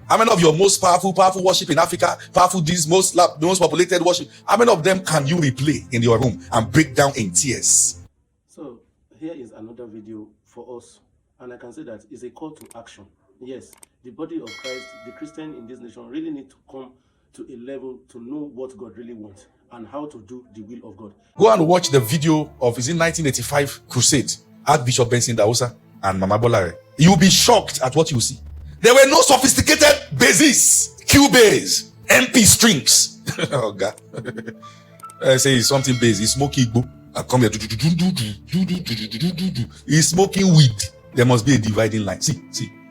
How many of your most powerful worship in Africa, powerful this most populated worship, how many of them can you replay in your room and break down in tears? So here is another video for us, and I can say that it's a call to action. Yes, the body of Christ, the Christian in this nation really need to come to a level to know what God really wants and how to do the will of God. Go and watch the video of, is it 1985 crusade, Archbishop Benson Daosa and Mama Bolare. You'll be shocked at what you see. There were no sophisticated basses, Cubase, MP strings. Oh God. I say it's something bass, it's smoking igbo. I come here, he's smoking weed. There must be a dividing line. See,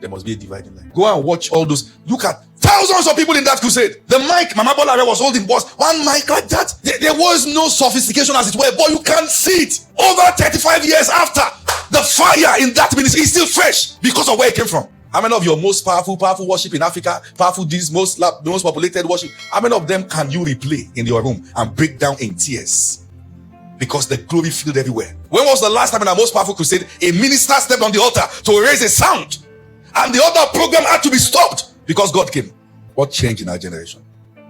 there must be a dividing line. Go and watch all those. Look at thousands of people in that crusade. The mic Mama Bolare was holding was one mic like that. There was no sophistication as it were, but you can see it. Over 35 years after, the fire in that ministry is still fresh because of where it came from. How many of your most powerful worship in Africa, powerful this most populated worship, how many of them can you replay in your room and break down in tears? Because the glory filled everywhere. When was the last time in our most powerful crusade a minister stepped on the altar to raise a sound and the other program had to be stopped because God came? What changed in our generation?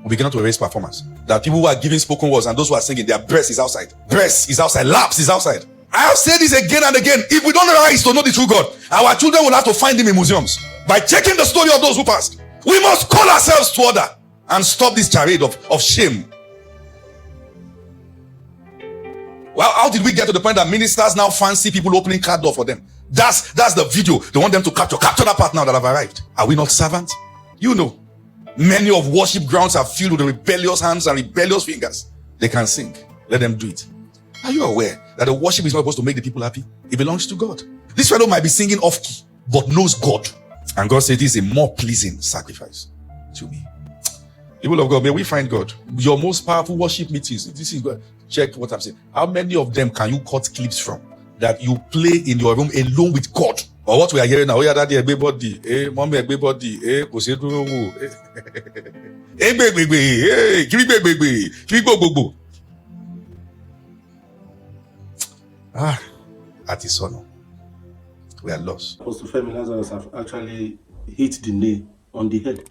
We began to raise performance. That people who are giving spoken words and those who are singing, their breast is outside. Breast is outside. Laps is outside. I have said this again and again. If we don't rise to know the true God, our children will have to find him in museums. By checking the story of those who passed, we must call ourselves to order and stop this charade of shame. Well, how did we get to the point that ministers now fancy people opening car door for them? That's the video they want them to capture that part now that have arrived. Are we not servants? You know, many of worship grounds are filled with rebellious hands and rebellious fingers. They can sing. Let them do it. Are you aware that the worship is not supposed to make the people happy? It belongs to God. This fellow might be singing off key, but knows God. And God said this is a more pleasing sacrifice to me. People of God, may we find God. Your most powerful worship meetings. This is God. Check what I'm saying. How many of them can you cut clips from that you play in your room alone with God? Or what we are hearing now, oh yeah, daddy, everybody, mommy, everybody, at his honor, we are lost. Apst Femi Lazarus have actually hit the nail on the head.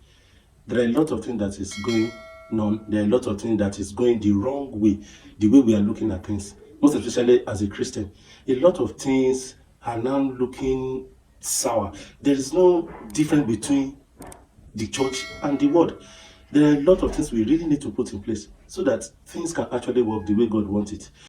There are a lot of things that is going on. There are a lot of things that is going the wrong way, the way we are looking at things. Most especially as a Christian, a lot of things are now looking sour. There is no difference between the church and the world. There are a lot of things we really need to put in place so that things can actually work the way God wants it.